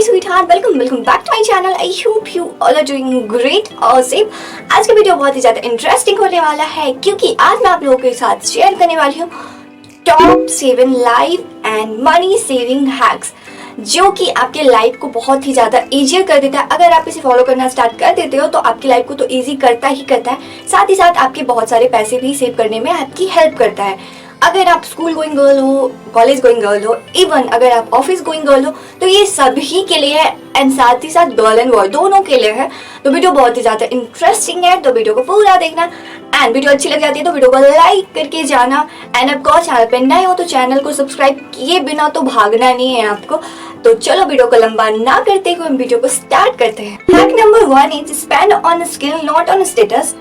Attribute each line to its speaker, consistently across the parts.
Speaker 1: my sweetheart, welcome back to my channel. I hope you all are doing great और safe. आज का video बहुत ही ज़्यादा interesting होने वाला है क्योंकि आज मैं आप लोगों के साथ शेयर करने वाली हूँ top 7 life and money saving hacks जो कि आपके लाइफ को बहुत ही ज़्यादा ईजियर कर देता है। अगर आप इसे फॉलो करना स्टार्ट कर देते हो तो आपकी लाइफ को तो ईजी करता ही करता है, साथ ही साथ आपके बहुत सारे पैसे भी सेव करने में आपकी हेल्प करता है। अगर आप स्कूल गोइंग गर्ल हो, कॉलेज गोइंग गर्ल हो, इवन अगर आप ऑफिस गोइंग गर्ल हो तो ये सभी के लिए है एंड साथ ही साथ गर्ल एंड बॉय दोनों के लिए है। तो वीडियो बहुत ही ज़्यादा इंटरेस्टिंग है, तो वीडियो को पूरा देखना एंड वीडियो अच्छी लग जाती है तो वीडियो को लाइक करके जाना एंड आपको चैनल पर नए हो तो चैनल को सब्सक्राइब किए बिना तो भागना नहीं है आपको। तो चलो वीडियो को लंबा ना करते हुए हम वीडियो को स्टार्ट करते हैं। Hack number 1 is spend on skill not on status.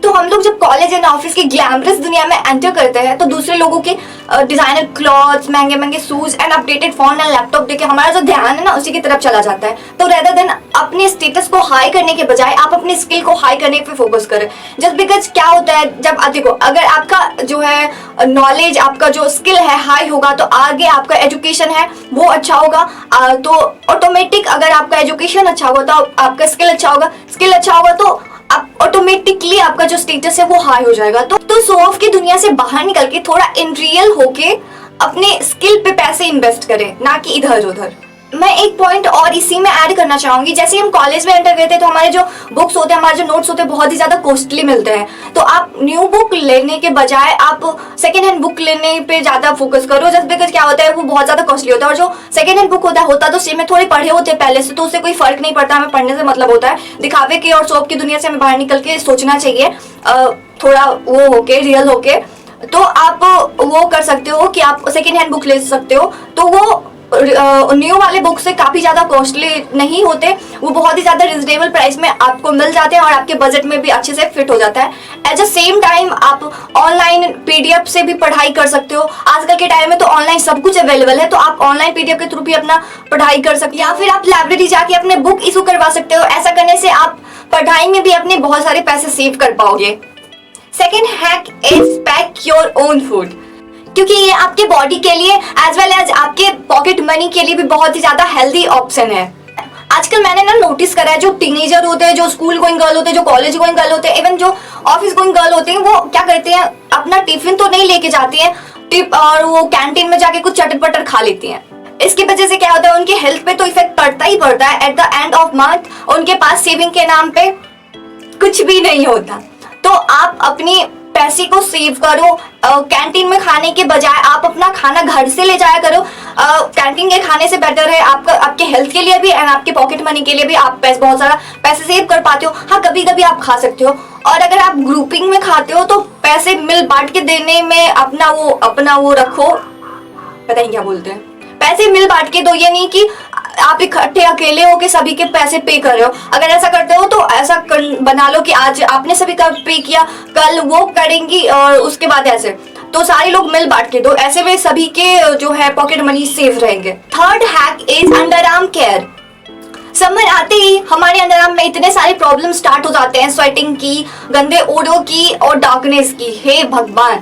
Speaker 1: तो हम लोग जब कॉलेज एंड ऑफिस की ग्लैमरस दुनिया में एंटर करते हैं तो दूसरे लोगों के डिजाइनर क्लॉथ्स, महंगे महंगे shoes and updated phone and laptop देख के हमारा जो ध्यान है ना उसी की तरफ चला जाता है। तो रेदर देन अपने स्टेटस को हाई करने के बजाय आप अपने स्किल को हाई करने पे फोकस करें। जस्ट बिकॉज क्या होता है, जब देखो अगर आपका जो है नॉलेज, आपका जो स्किल है हाई होगा तो आगे आपका एजुकेशन है वो अच्छा होगा। तो ऑटोमेटिक अगर आपका एजुकेशन अच्छा होगा तो आपका स्किल अच्छा होगा, स्किल अच्छा होगा तो आप ऑटोमेटिकली आपका जो स्टेटस है वो हाई हो जाएगा। तो शो ऑफ की दुनिया से बाहर निकल के थोड़ा इन रियल होके अपने स्किल पे पैसे इन्वेस्ट करें, ना कि इधर उधर। मैं एक पॉइंट और इसी में ऐड करना चाहूंगी। जैसे हम कॉलेज में एंटर करते हैं तो हमारे जो बुक्स होते हैं, हमारे जो नोट्स होते हैं बहुत ही ज्यादा कॉस्टली मिलते हैं। तो आप न्यू बुक लेने के बजाय आप सेकेंड हैंड बुक लेने पे ज्यादा फोकस करो। जस्ट बिकॉज क्या होता है वो बहुत ज्यादा कॉस्टली होता है और जो सेकेंड हैंड बुक होता तो सेम में थोड़े पढ़े होते हैं पहले से, तो उससे कोई फर्क नहीं पड़ता। हमें पढ़ने से मतलब होता है दिखावे के और शॉप की दुनिया से हमें बाहर निकल के सोचना चाहिए, थोड़ा वो होके रियल होके। तो आप वो कर सकते हो कि आप सेकेंड हैंड बुक ले सकते हो। तो वो न्यू वाले बुक से काफी ज्यादा कॉस्टली नहीं होते, वो बहुत ही ज्यादा रिजनेबल प्राइस में आपको मिल जाते हैं और आपके बजट में भी अच्छे से फिट हो जाता है। एट द सेम टाइम आप ऑनलाइन पीडीएफ से भी पढ़ाई कर सकते हो। आजकल के टाइम में तो ऑनलाइन सब कुछ अवेलेबल है, तो आप ऑनलाइन पीडीएफ के थ्रू भी अपना पढ़ाई कर सकते हो या फिर आप लाइब्रेरी जाके अपने बुक इशू करवा सकते हो। ऐसा करने से आप पढ़ाई में भी अपने बहुत सारे पैसे सेव कर पाओगे। Second hack is pack your own food, क्योंकि ये आपके बॉडी के लिए एज वेल एज आपके पॉकेट मनी के लिए भी बहुत ही ज्यादा हेल्दी ऑप्शन है। आजकल मैंने ना नोटिस करा है जो टीनेजर होते हैं, जो स्कूल गोइंग गर्ल होते हैं, जो कॉलेज गोइंग गर्ल होते हैं, इवन जो ऑफिस गोइंग गर्ल होते हैं, वो क्या करते हैं अपना टिफिन तो नहीं लेके जाती हैं टिप और वो कैंटीन में जाके कुछ चटर पटर खा लेती हैं। इसकी वजह से क्या होता है उनकी हेल्थ पे तो इफेक्ट पड़ता ही पड़ता है। At the end of month उनके पास सेविंग के नाम पे कुछ भी नहीं होता। तो आप अपनी पैसे को सेव करो। कैंटीन में खाने के बजाय आप अपना खाना घर से ले जाया करो। कैंटीन के खाने से बेटर है आपके हेल्थ के लिए भी एंड आपके पॉकेट मनी के लिए भी। आप बहुत सारा पैसे सेव कर पाते हो। हाँ, कभी कभी आप खा सकते हो। और अगर आप ग्रुपिंग में खाते हो तो पैसे मिल बांट के देने में अपना वो रखो, पता नहीं क्या बोलते हैं, पैसे मिल बांट के दो। ये नहीं कि आप इकट्ठे अकेले हो के सभी के पैसे पे कर रहे हो। अगर ऐसा करते हो तो ऐसा बना लो कि आज आपने सभी का पे किया, कल वो करेंगी और उसके बाद ऐसे, तो सारे लोग मिल बांट के दो। ऐसे में सभी के जो है पॉकेट मनी सेफ रहेंगे। Third hack is under arm care. Summer आते ही हमारे अंडर आर्म में इतने सारे प्रॉब्लम स्टार्ट हो जाते हैं, स्वेटिंग की, गंदे ओडों की और डार्कनेस की। हे भगवान!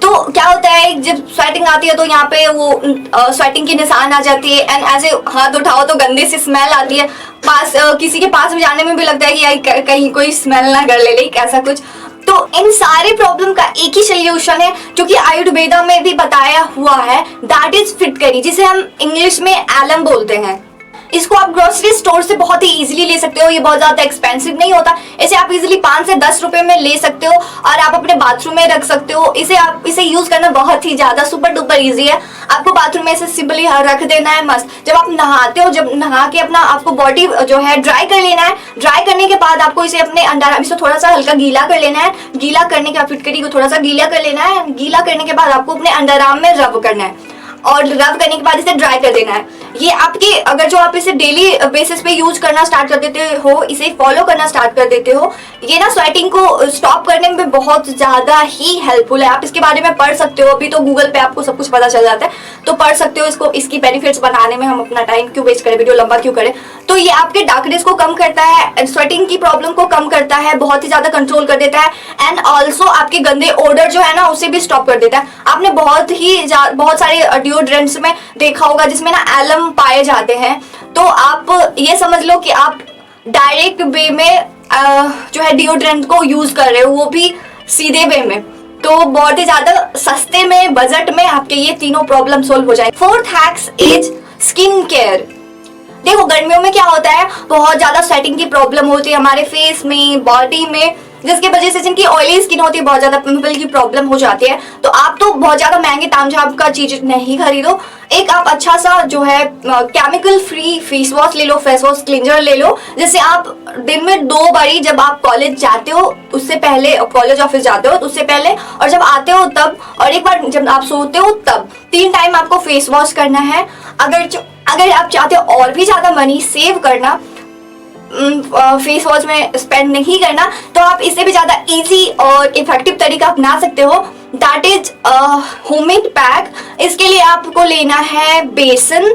Speaker 1: तो क्या होता है जब स्वेटिंग आती है तो यहाँ पे वो स्वेटिंग की निशान आ जाती है एंड ऐसे हाथ उठाओ तो गंदे से स्मेल आती है। किसी के पास में जाने में भी लगता है कि यार कहीं कोई स्मेल ना कर ले ऐसा कुछ। तो इन सारे प्रॉब्लम का एक ही सोल्यूशन है जो कि आयुर्वेदा में भी बताया हुआ है, दैट इज फिटकरी, जिसे हम इंग्लिश में एलम बोलते हैं। इसको आप ग्रोसरी स्टोर से बहुत ही इजीली ले सकते हो, ये बहुत ज्यादा एक्सपेंसिव नहीं होता। इसे आप इजीली 5 से 10 रुपए में ले सकते हो और आप अपने बाथरूम में रख सकते हो। इसे यूज करना बहुत ही ज्यादा सुपर डुपर इजी है। आपको बाथरूम में इसे सिंपली रख देना है मस्त। जब आप नहाते हो, जब नहा के अपना आपको बॉडी जो है ड्राई कर लेना है। ड्राई करने के बाद आपको इसे अपने अंडर इसे थोड़ा सा हल्का गीला कर लेना है। गीला करने के बाद फिटकरी को थोड़ा सा गीला कर लेना है। गीला करने के बाद आपको अपने अंडर आर्म में रब करना है और रब करने के बाद इसे ड्राई कर देना है। ये आपकी अगर जो आप इसे डेली बेसिस पे यूज करना स्टार्ट कर देते हो, इसे फॉलो करना स्टार्ट कर देते हो, ये ना स्वेटिंग को स्टॉप करने में बहुत ज्यादा ही हेल्पफुल है। आप इसके बारे में पढ़ सकते हो, अभी तो गूगल पे आपको सब कुछ पता चल जाता है, तो पढ़ सकते हो इसकी बेनिफिट्स बनाने में। हम अपना टाइम क्यों वेस्ट करें, वीडियो लंबा क्यों करें। तो ये आपके डार्कनेस को कम करता है, स्वेटिंग की प्रॉब्लम को कम करता है, बहुत ही ज्यादा कंट्रोल कर देता है एंड ऑल्सो आपके गंदे ओडर जो है ना उसे भी स्टॉप कर देता है। आपने बहुत सारे डिओड्रेंट्स में देखा होगा जिसमें ना एलम पाए जाते हैं, तो आप ये समझ लो कि आप डायरेक्ट वे में जो है डिओड्रेंट को यूज कर रहे हो, वो भी सीधे वे में। तो बहुत ही ज्यादा सस्ते में, बजट में आपके ये तीनों प्रॉब्लम सोल्व हो जाएंगे। Fourth hacks is skin care. देखो गर्मियों में क्या होता है, बहुत ज्यादा स्वेटिंग की प्रॉब्लम होती है हमारे फेस में, बॉडी में, जिसकी वजह से जिनकी ऑयली स्किन होती है बहुत ज्यादा पिंपल की प्रॉब्लम हो जाती है। तो आप तो बहुत ज्यादा महंगे तामझाम का चीज नहीं खरीदो, एक आप अच्छा सा जो है केमिकल फ्री फेस वॉश ले लो, फेस वॉश क्लींजर ले लो, जिससे आप दिन में 2 बारी, जब आप कॉलेज जाते हो उससे पहले, कॉलेज ऑफिस जाते हो तो उससे पहले, और जब आते हो तब, और एक बार जब आप सोते हो तब, 3 टाइम आपको फेस वॉश करना है। अगर आप चाहते हो और भी ज्यादा मनी सेव करना, फेस वॉश में स्पेंड नहीं करना, तो आप इससे भी ज्यादा इजी और इफेक्टिव तरीका अपना सकते हो, दैट इज होममेड पैक। इसके लिए आपको लेना है बेसन,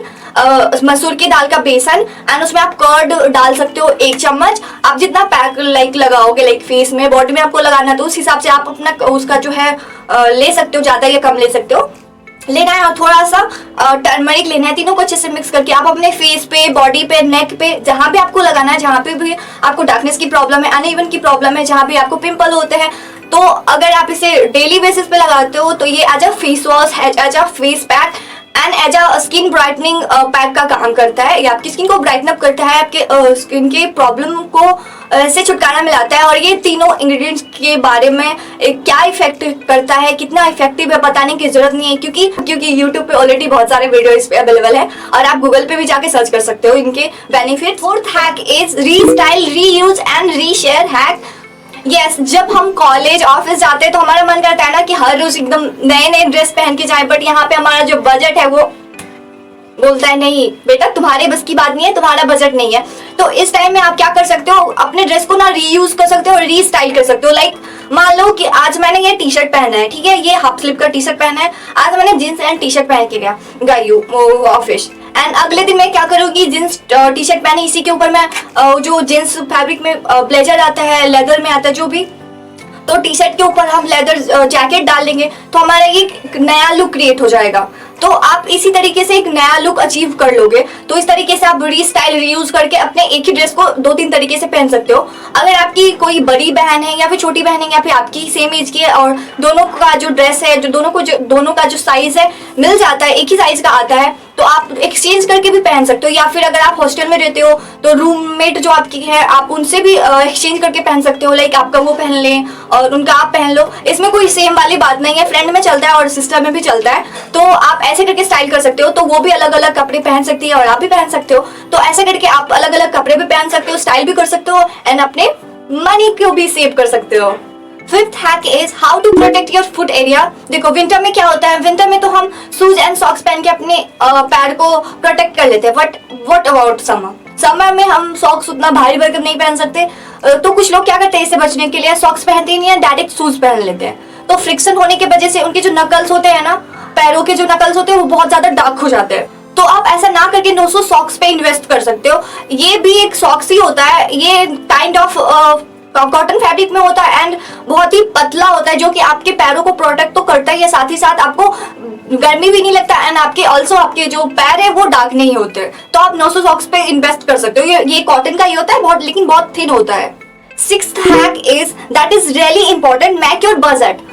Speaker 1: मसूर की दाल का बेसन, एंड उसमें आप कर्ड डाल सकते हो 1 चम्मच। आप जितना पैक लगाओगे फेस में, बॉडी में आपको लगाना, तो उस हिसाब से आप अपना उसका जो है ले सकते हो, ज्यादा या कम ले सकते हो। लेना है और थोड़ा सा टर्मरिक लेना है। तीनों को अच्छे से मिक्स करके आप अपने फेस पे, बॉडी पे, नेक पे, जहां भी आपको लगाना है, जहां पे भी आपको डार्कनेस की प्रॉब्लम है, अनइवन की प्रॉब्लम है, जहां भी आपको पिंपल होते हैं, तो अगर आप इसे डेली बेसिस पे लगाते हो तो ये as a face wash, as a face pack and as a skin brightening pack का काम करता है। ये आपकी स्किन को ब्राइटन अप करता है, आपके स्किन के प्रॉब्लम को से छुटकारा मिलाता है। और ये तीनों इंग्रेडिएंट्स के बारे में क्या इफेक्ट करता है, कितना इफेक्टिव है, बताने की जरूरत नहीं है, क्योंकि यूट्यूब पे ऑलरेडी बहुत सारे वीडियो इस पे अवेलेबल है और आप गूगल पे भी जाके सर्च कर सकते हो इनके benefit. Fourth hack is restyle, reuse and reshare hack. Yes, जब हम कॉलेज ऑफिस जाते हैं तो हमारा मन करता है ना कि हर रोज एकदम नए नए ड्रेस पहन के जाएं, बट यहाँ पे हमारा जो बजट है वो बोलता है नहीं बेटा, तुम्हारे बस की बात नहीं है, तुम्हारा बजट नहीं है। तो इस टाइम में आप क्या कर सकते हो, अपने ड्रेस को ना रीयूज कर सकते हो और रीस्टाइल कर सकते हो। लाइक मान लो कि आज मैंने ये टी शर्ट पहना है, ठीक है, ये हाफ स्लीव का टी शर्ट पहना है, आज मैंने जींस एंड टी शर्ट पहन के गई हूँ ऑफिस, एंड अगले दिन मैं क्या करूंगी, जींस टी शर्ट पहनी, इसी के ऊपर मैं जो जींस फैब्रिक में ब्लेजर आता है, लेदर में आता है जो भी, तो टी शर्ट के ऊपर हम लेदर जैकेट डाल लेंगे, तो हमारा ये नया लुक क्रिएट हो जाएगा। तो आप इसी तरीके से एक नया लुक अचीव कर लोगे। तो इस तरीके से आप रीस्टाइल, रीयूज करके अपने एक ही ड्रेस को 2-3 तरीके से पहन सकते हो। अगर आपकी कोई बड़ी बहन है या फिर छोटी बहन है या फिर आपकी सेम एज की है और दोनों का जो ड्रेस है, जो दोनों का जो साइज है मिल जाता है, एक ही साइज का आता है, तो आप एक्सचेंज करके भी पहन सकते हो। या फिर अगर आप हॉस्टल में रहते हो तो रूममेट जो आपकी है, आप उनसे भी एक्सचेंज करके पहन सकते हो। लाइक आपका वो पहन ले और उनका आप पहन लो, इसमें कोई सेम वाली बात नहीं है, फ्रेंड में चलता है और सिस्टर में भी चलता है। तो आप ऐसे करके स्टाइल कर सकते हो, तो वो भी अलग अलग कपड़े पहन सकती है और आप भी पहन सकते हो। तो ऐसे करके आप अलग अलग कपड़े भी पहन सकते हो, स्टाइल भी कर सकते हो एंड अपने मनी को भी सेव कर सकते हो। Fifth hack is how to protect your foot area. देखो विंटर में क्या होता है, विंटर में तो हम शूज एंड सॉक्स पहन के अपने पैर को प्रोटेक्ट कर लेते हैं, बट व्हाट अबाउट समर में हम सॉक्स उतना भारी भरकम नहीं पहन सकते। तो कुछ लोग क्या करते हैं, इससे बचने के लिए सॉक्स पहनते ही नहीं है, डायरेक्ट शूज पहन लेते हैं। तो फ्रिक्शन होने की वजह से उनके जो नकल्स होते हैं ना, पैरों के जो नकल्स होते हैं वो बहुत ज्यादा डार्क हो जाते हैं। तो आप ऐसा ना करके 900 सॉक्स पे इन्वेस्ट कर सकते हो। ये भी एक सॉक्स ही होता है, ये काइंड ऑफ कॉटन फैब्रिक में होता है एंड बहुत ही पतला होता है, जो कि आपके पैरों को प्रोटेक्ट तो करता ही है, साथ ही साथ आपको गर्मी भी नहीं लगता एंड आपके जो पैर है वो डार्क नहीं होते। तो आप 900 सॉक्स पे इन्वेस्ट कर सकते हो। ये कॉटन का ही होता है बहुत, लेकिन बहुत थिन होता है। Sixth hack is that is really important, make your budget.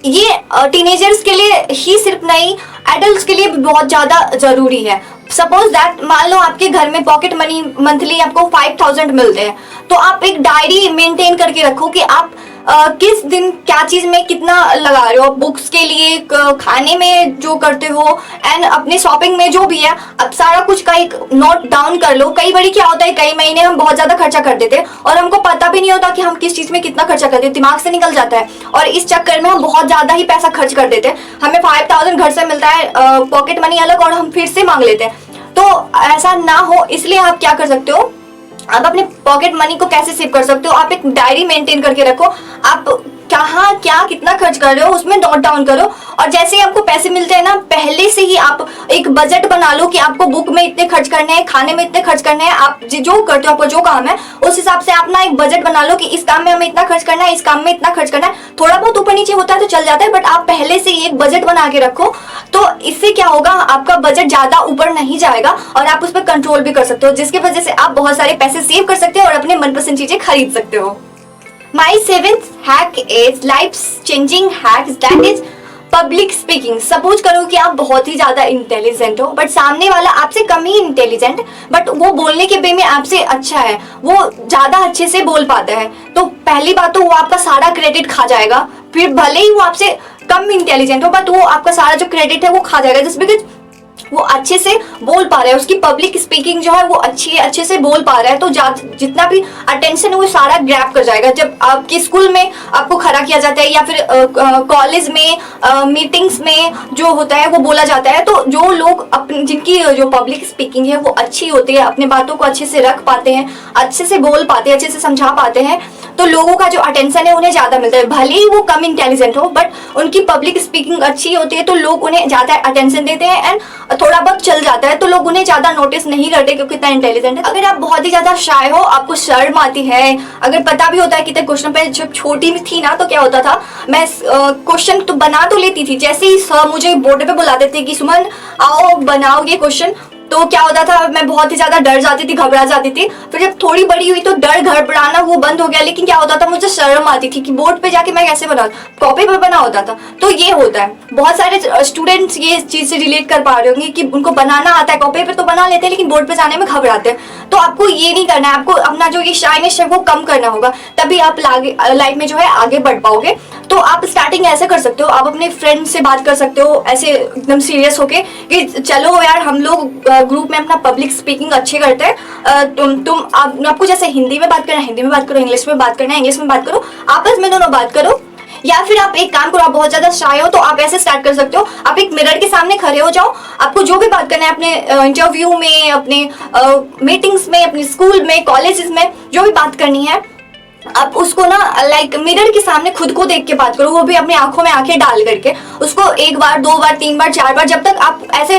Speaker 1: ये टीनेजर्स के लिए ही सिर्फ नहीं, एडल्ट्स के लिए भी बहुत ज्यादा जरूरी है। सपोज दैट मान लो आपके घर में पॉकेट मनी मंथली आपको 5000 मिलते हैं, तो आप एक डायरी मेंटेन करके रखो कि आप किस दिन क्या चीज में कितना लगा रहे हो, बुक्स के लिए, खाने में जो करते हो एंड अपने शॉपिंग में जो भी है, अब सारा कुछ का एक नोट डाउन कर लो। कई बार क्या होता है, कई महीने हम बहुत ज्यादा खर्चा कर देते हैं और हमको पता भी नहीं होता कि हम किस चीज में कितना खर्चा करते हैं, दिमाग से निकल जाता है और इस चक्कर में हम बहुत ज्यादा ही पैसा खर्च कर देते हैं। हमें 5000 घर से मिलता है पॉकेट मनी अलग और हम फिर से मांग लेते हैं। तो ऐसा ना हो, इसलिए आप क्या कर सकते हो, आप अपने पॉकेट मनी को कैसे सेव कर सकते हो, आप एक डायरी मेंटेन करके रखो। आप कहाँ क्या कितना खर्च कर रहे हो उसमें नोट डाउन करो, और जैसे ही आपको पैसे मिलते हैं ना, पहले से ही आप एक बजट बना लो कि आपको बुक में इतने खर्च करने हैं, खाने में इतने खर्च करने हैं। आप जो करते हो, आपको जो काम है उस हिसाब से आप ना एक बजट बना लो कि इस काम में हमें इतना खर्च करना है, इस काम में इतना खर्च करना है। थोड़ा बहुत ऊपर नीचे होता है तो चल जाता है, बट आप पहले से ही एक बजट बना के रखो, तो इससे क्या होगा, आपका बजट ज्यादा ऊपर नहीं जाएगा और आप उस पर कंट्रोल भी कर सकते हो, जिसकी वजह से आप बहुत सारे पैसे सेव कर सकते हो और अपने मनपसंद चीजें खरीद सकते हो। My seventh hack is life changing hack, that is public speaking. Suppose करो कि आप बहुत ही ज्यादा इंटेलिजेंट हो बट सामने वाला आपसे कम ही इंटेलिजेंट, बट वो बोलने के वे में आपसे अच्छा है, वो ज्यादा अच्छे से बोल पाता है। तो पहली बात तो वो आपका सारा क्रेडिट खा जाएगा, फिर भले ही वो आपसे कम इंटेलिजेंट हो बट वो आपका सारा जो क्रेडिट है वो खा जाएगा, जस्ट बिकॉज वो अच्छे से बोल पा रहा है, उसकी पब्लिक स्पीकिंग जो है वो अच्छी है, अच्छे से बोल पा रहा है, तो जितना भी अटेंशन है वो सारा ग्रैब कर जाएगा। जब आपके स्कूल में आपको खड़ा किया जाता है या फिर कॉलेज में मीटिंग्स में जो होता है वो बोला जाता है, तो जो लोग अपनी जिनकी जो पब्लिक स्पीकिंग है वो अच्छी होती है, अपने बातों को अच्छे से रख पाते हैं, अच्छे से बोल पाते हैं, अच्छे से समझा पाते हैं, तो लोगों का जो अटेंशन है उन्हें ज्यादा मिलता है। भले ही वो कम इंटेलिजेंट हो बट उनकी पब्लिक स्पीकिंग अच्छी होती है तो लोग उन्हें ज्यादा अटेंशन देते हैं एंड थोड़ा बहुत चल जाता है तो लोग उन्हें ज्यादा नोटिस नहीं करते क्योंकि इतना इंटेलिजेंट है। अगर आप बहुत ही ज्यादा शाय हो, आपको शर्म आती है, अगर पता भी होता है कितने क्वेश्चन पे, जब छोटी भी थी ना तो क्या होता था, मैं क्वेश्चन तो बना तो लेती थी, जैसे ही सर मुझे बोर्ड पे बुलाते थे कि सुमन आओ बनाओ ये क्वेश्चन, तो क्या होता था मैं बहुत ही ज्यादा डर जाती थी, घबरा जाती थी। फिर जब थोड़ी बड़ी हुई तो डर घबराना वो बंद हो गया, लेकिन क्या होता था मुझे शर्म आती थी कि बोर्ड पे जाके मैं कैसे बना, कॉपी पर बना होता था। तो ये होता है, बहुत सारे स्टूडेंट्स ये चीज से रिलेट कर पा रहे होंगे कि उनको बनाना आता है, कॉपी पे तो बना लेते हैं लेकिन बोर्ड पे जाने में घबराते हैं। तो आपको ये नहीं करना है, आपको अपना जो ये शाइनेस है वो कम करना होगा, तभी आप लाइफ में जो है आगे बढ़ पाओगे। तो आप स्टार्टिंग ऐसे कर सकते हो, आप अपने फ्रेंड से बात कर सकते हो ऐसे एकदम सीरियस होके कि चलो यार हम लोग ग्रुप में अपना पब्लिक स्पीकिंग अच्छे करते हैं, आपको जैसे हिंदी में बात करना है हिंदी में बात करो, इंग्लिश में बात करना है इंग्लिश में बात करो, आपस में दोनों बात करो। या फिर आप एक काम करो, आप बहुत ज्यादा शाय हो तो आप ऐसे स्टार्ट कर सकते हो, आप एक मिरर के सामने खड़े हो जाओ, आपको जो भी बात करना है अपने इंटरव्यू में, अपने मीटिंग्स में, अपने स्कूल में, कॉलेजेस में जो भी बात करनी है, आप उसको ना लाइक मिरर के सामने खुद को देख के बात करो, वो भी अपनी आंखों में आंखें डाल करके। उसको एक बार, दो बार, तीन बार, चार बार, जब तक आप ऐसे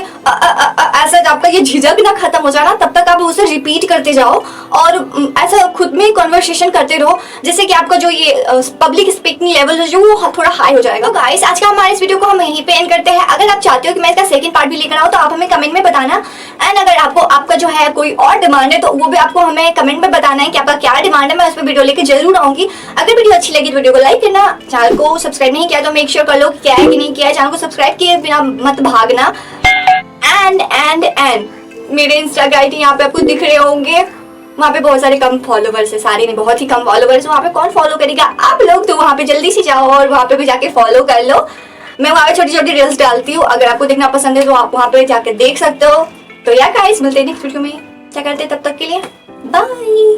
Speaker 1: ऐसा आपका ये झिझक ना खत्म हो जाना तब तक आप उसे रिपीट करते जाओ और ऐसा खुद में कन्वर्सेशन करते रहो, जैसे कि आपका जो ये पब्लिक स्पीकिंग लेवल है जो वो थोड़ा हाई हो जाएगा। गाइस आज का हमारे इस वीडियो को हम यहीं पे एंड करते हैं। अगर आप चाहते हो कि मैं इसका सेकंड पार्ट भी लेकर आऊँ तो आप हमें कमेंट में बताना, एंड अगर आपका जो है कोई और डिमांड है तो वो भी आपको हमें कमेंट में बताना है कि आपका क्या डिमांड है, मैं उस पर वीडियो लेकर जरूर आऊंगी। अगर वीडियो अच्छी लगी तो वीडियो को लाइक करना, चैनल को सब्सक्राइब नहीं किया तो मेक श्योर कर लो कि क्या है कि नहीं किया है, चैनल को सब्सक्राइब किए बिना मत भागना। एंड मेरे इंस्टा आईडी यहाँ पे आपको दिख रहे होंगे, वहाँ पे बहुत सारे कम फॉलोवर्स है, सारे नहीं बहुत ही कम फॉलोवर्स, वहाँ पे कौन फॉलो करेगा आप लोग, तो वहाँ पे जल्दी से जाओ और वहाँ पे भी जाके फॉलो कर लो। मैं वहाँ पे छोटी छोटी रील्स डालती हूँ, अगर आपको देखना पसंद है तो आप वहाँ पे जाके देख सकते हो। तो यार गाइस मिलते हैं नेक्स्ट वीडियो में, क्या करते हैं तब तक के लिए बाय।